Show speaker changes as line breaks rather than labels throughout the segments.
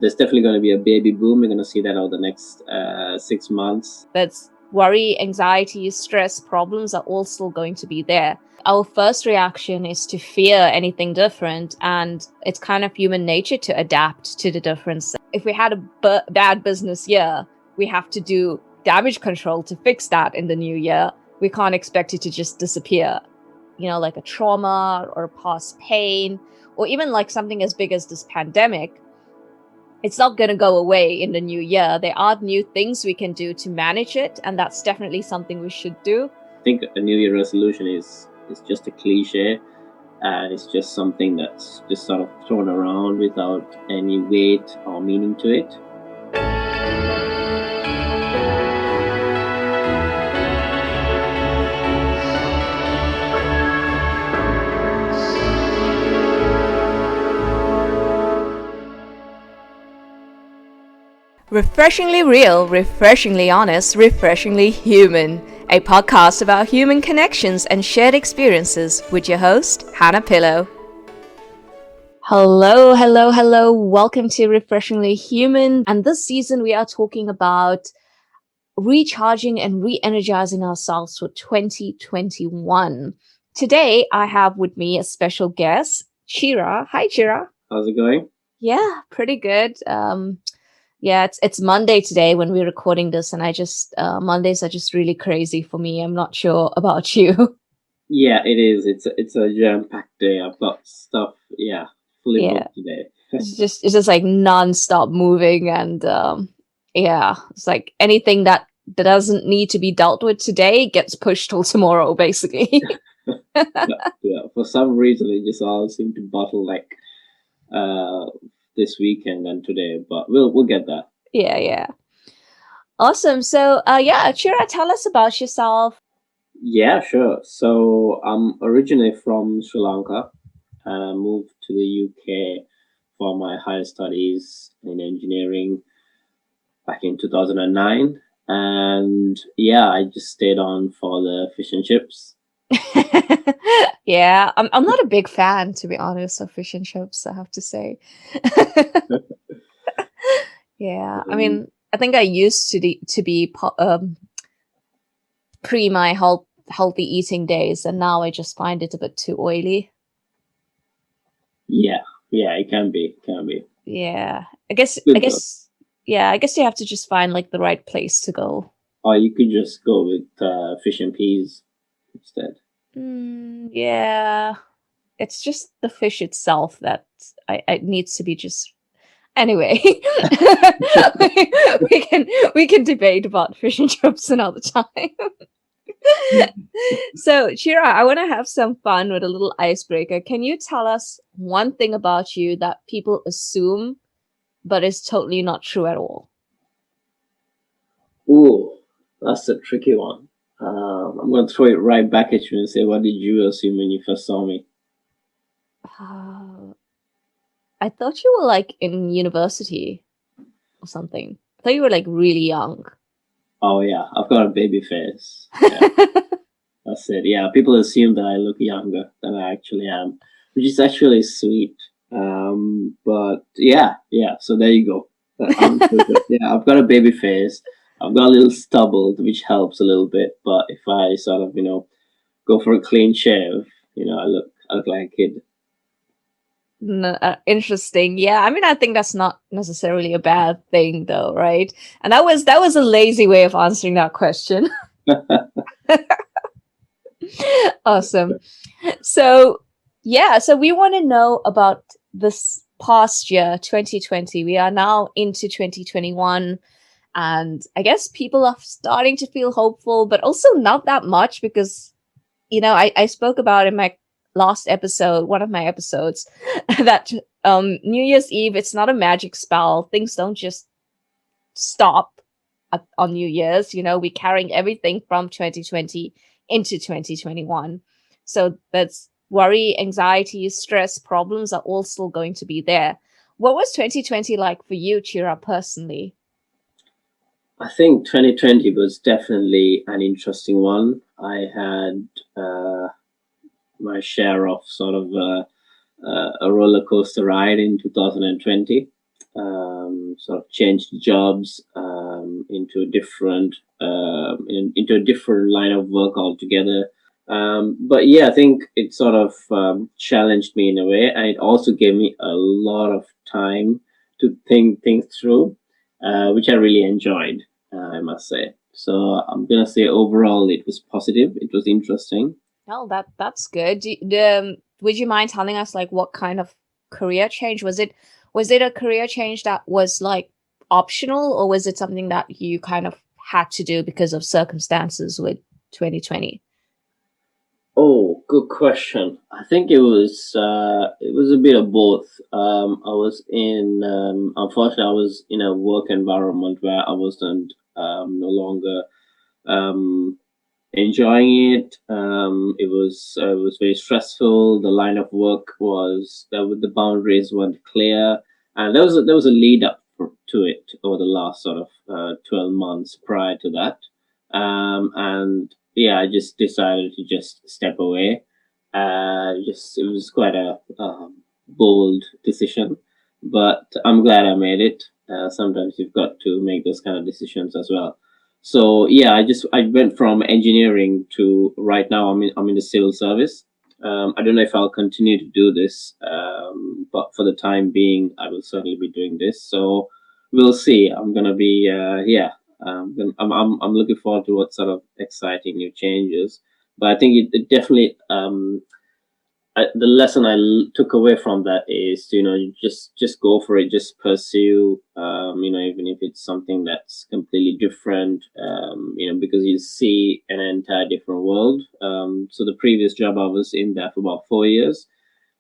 There's definitely going to be a baby boom. We're going to see that over the next 6 months.
That's worry, anxiety, stress, problems are all still going to be there. Our first reaction is to fear anything different, and it's kind of human nature to adapt to the difference. If we had a bad business year, we have to do damage control to fix that in the new year. We can't expect it to just disappear. Like a trauma or past pain, or even like something as big as this pandemic, it's not going to go away in the new year. There are new things we can do to manage it, and that's definitely something we should do.
I think a New Year resolution is just a cliche, and it's just something that's just sort of thrown around without any weight or meaning to it.
Refreshingly real, refreshingly honest, refreshingly human. A podcast about human connections and shared experiences with your host, Hannah Pillow. Hello, hello, hello. Welcome to Refreshingly Human. And this season we are talking about recharging and re-energizing ourselves for 2021. Today I have with me a special guest, Chira. Hi, Chira.
How's it going?
Yeah, pretty good. Yeah, it's Monday today when we're recording this, and Mondays are just really crazy for me. I'm not sure about you.
Yeah, it is. It's a jam-packed day. I've got stuff, fully booked today.
it's just like non-stop moving, and it's like anything that doesn't need to be dealt with today gets pushed till tomorrow, basically.
Yeah, for some reason it just all seemed to bottle like this weekend and today, but we'll get that.
Yeah. Awesome. So Chira, tell us about yourself.
Yeah, sure. So I'm originally from Sri Lanka, and I moved to the UK for my higher studies in engineering back in 2009. And yeah, I just stayed on for the fish and chips.
Yeah, I'm not a big fan, to be honest, of fish and chips, I have to say. Yeah, I mean, I think I used to be pre my healthy eating days, and now I just find it a bit too oily.
Yeah, it can be.
Yeah, I guess yeah, I guess you have to just find like the right place to go.
Or you could just go with fish and peas instead.
Yeah, it's just the fish itself that I needs to be just. Anyway, we can debate about fish and chips another time. So, Chira, I want to have some fun with a little icebreaker. Can you tell us one thing about you that people assume, but is totally not true at all?
Ooh, that's a tricky one. I'm going to throw it right back at you and say, what did you assume when you first saw me?
I thought you were like in university or something. I thought you were like really young.
Oh yeah, I've got a baby face. Yeah. That's it. Yeah, people assume that I look younger than I actually am, which is actually sweet. But yeah. So there you go. Yeah, I've got a baby face. I've got a little stubble, which helps a little bit. But if I sort of, go for a clean shave, I look like a kid.
Interesting. Yeah, I mean, I think that's not necessarily a bad thing, though, right? And that was a lazy way of answering that question. Awesome. So we want to know about this past year, 2020. We are now into 2021. And I guess people are starting to feel hopeful, but also not that much because, I spoke about in my last episode, one of my episodes, that New Year's Eve, it's not a magic spell. Things don't just stop on New Year's. We're carrying everything from 2020 into 2021. So that's worry, anxiety, stress, problems are all still going to be there. What was 2020 like for you, Chira, personally?
I think 2020 was definitely an interesting one. I had my share of sort of a roller coaster ride in 2020. sort of changed jobs into different into a different line of work altogether. But yeah, I think it sort of challenged me in a way, and it also gave me a lot of time to think things through, which I really enjoyed, I must say. So I'm gonna say overall it was positive. It was interesting.
Oh, that's good. Would you mind telling us like what kind of career change was it? Was it a career change that was like optional, or was it something that you kind of had to do because of circumstances with 2020?
Oh, good question. I think it was a bit of both. I was in unfortunately I was in a work environment where I wasn't no longer um, enjoying it. It was very stressful. The line of work was the boundaries weren't clear, and there was a lead up to it over the last sort of 12 months prior to that. And yeah, I just decided to just step away. Just it was quite a bold decision, but I'm glad I made it. Sometimes you've got to make those kind of decisions as well. So yeah, I went from engineering to right now I'm in the civil service. I don't know if I'll continue to do this, but for the time being, I will certainly be doing this. So we'll see. I'm gonna be yeah. I'm looking forward to what sort of exciting new changes. But I think it definitely the lesson took away from that is, you know, you just go for it, just pursue, you know, even if it's something that's completely different, you know, because you see an entire different world. So the previous job I was in there for about 4 years,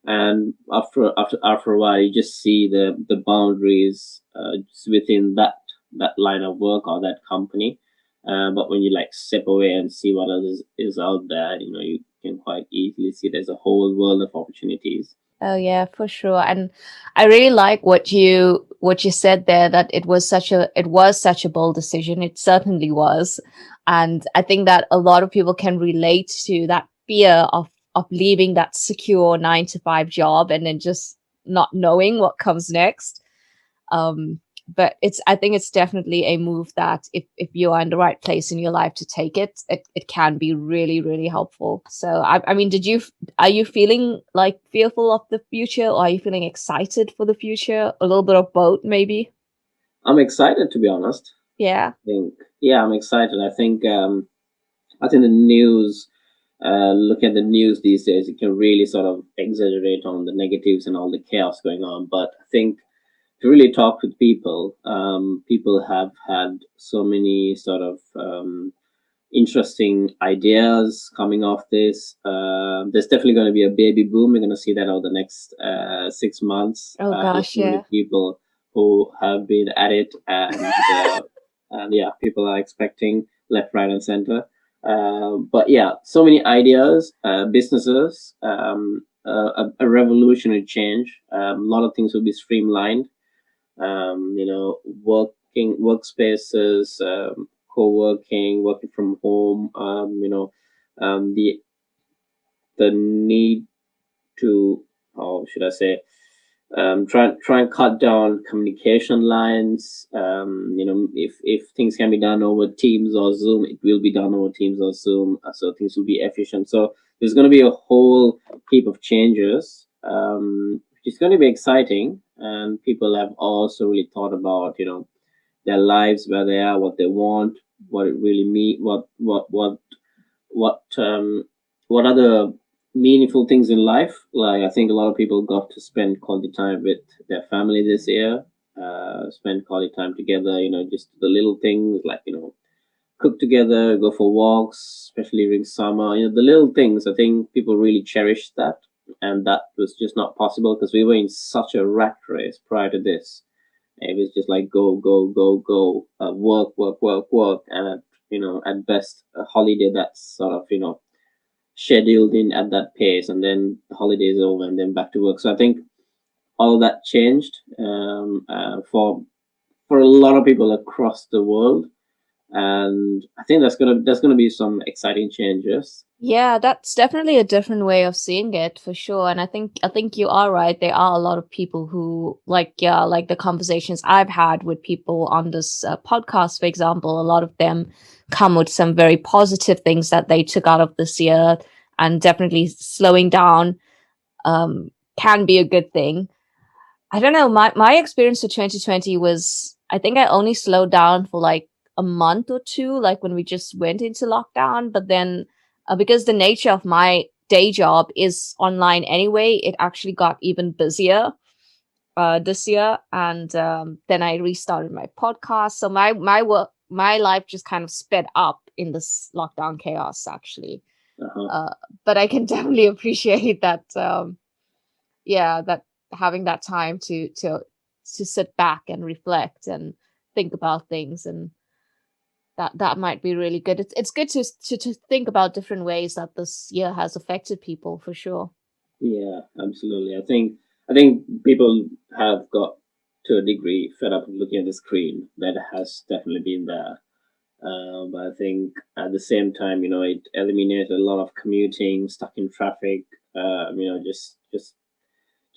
and after a while, you just see the boundaries just within that line of work or that company. But when you like step away and see what others is out there, you know, you can quite easily see there's a whole world of opportunities.
Oh yeah, for sure. And I really like what you said there, that it was such a bold decision. It certainly was. And I think that a lot of people can relate to that fear of leaving that secure 9 to 5 job and then just not knowing what comes next. Um, but I think it's definitely a move that if you are in the right place in your life to take it can be really, really helpful. So I mean, are you feeling like fearful of the future, or are you feeling excited for the future? A little bit of both, maybe.
I'm excited, to be honest.
Yeah.
I think yeah, I'm excited. I think the news, look at the news these days, it can really sort of exaggerate on the negatives and all the chaos going on. But I think to really talk with people, people have had so many sort of interesting ideas coming off this. There's definitely going to be a baby boom. We're going to see that over the next 6 months.
Oh
There's
gosh,
so many
yeah.
people who have been at it, and yeah, people are expecting left, right, and center. But yeah, so many ideas, businesses, a revolutionary change. A lot of things will be streamlined. You know, working workspaces, co-working, working from home. You know, the need to, how should I say, try and cut down communication lines. You know, if things can be done over Teams or Zoom, it will be done over Teams or Zoom, so things will be efficient. So there's going to be a whole heap of changes, which is going to be exciting. And people have also really thought about, you know, their lives, where they are, what they want, what it really mean, what what other meaningful things in life. Like I think a lot of people got to spend quality time with their family this year. Spend quality time together. You know, just the little things like, you know, cook together, go for walks, especially during summer. You know, the little things. I think people really cherished that, and that was just not possible because we were in such a rat race prior to this. It was just like go, go, go, go, work, work, work, work, and you know, at best, a holiday that's sort of, you know, scheduled in at that pace, and then the holiday is over, and then back to work. So I think all of that changed for a lot of people across the world. and I think there's gonna be some exciting changes.
Yeah, that's definitely a different way of seeing it for sure. And I think you are right. There are a lot of people who like, yeah, like the conversations I've had with people on this podcast, for example, a lot of them come with some very positive things that they took out of this year, and definitely slowing down um can be a good thing. I don't know. My experience for 2020 was, I think I only slowed down for like a month or two, like when we just went into lockdown. But then, because the nature of my day job is online anyway, it actually got even busier this year. And then I restarted my podcast. So my work, my life just kind of sped up in this lockdown chaos, actually.
Uh-huh.
Uh, but I can definitely appreciate that. Yeah, that having that time to sit back and reflect and think about things, and that might be really good. It's good to think about different ways that this year has affected people for sure.
Yeah, absolutely. I think people have got to a degree fed up with looking at the screen. That has definitely been there. But I think at the same time, it eliminated a lot of commuting, stuck in traffic.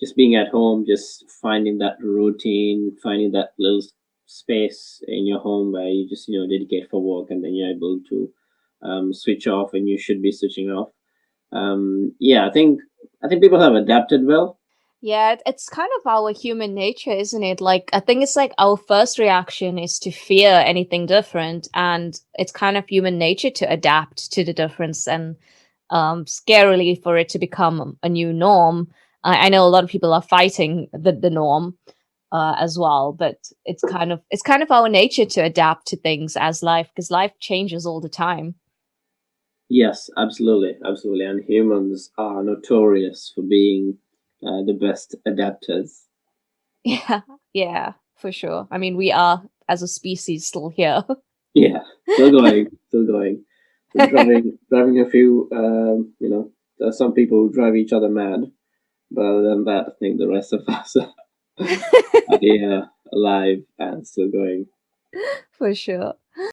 Just being at home, just finding that routine, finding that little space in your home where you just dedicate for work, and then you're able to switch off, and you should be switching off. Yeah, I think people have adapted well.
Yeah, it's kind of our human nature, isn't it? Like, I think it's like our first reaction is to fear anything different, and it's kind of human nature to adapt to the difference, and scarily for it to become a new norm. I know a lot of people are fighting the norm as well, but it's kind of our nature to adapt to things as life, because life changes all the time.
Yes, absolutely, absolutely. And humans are notorious for being the best adapters.
Yeah, yeah, for sure. I mean, we are as a species still here.
Yeah, still going, still going. We're driving a few. There's some people who drive each other mad, but other than that, I think the rest of us are here, alive, and still going.
For sure.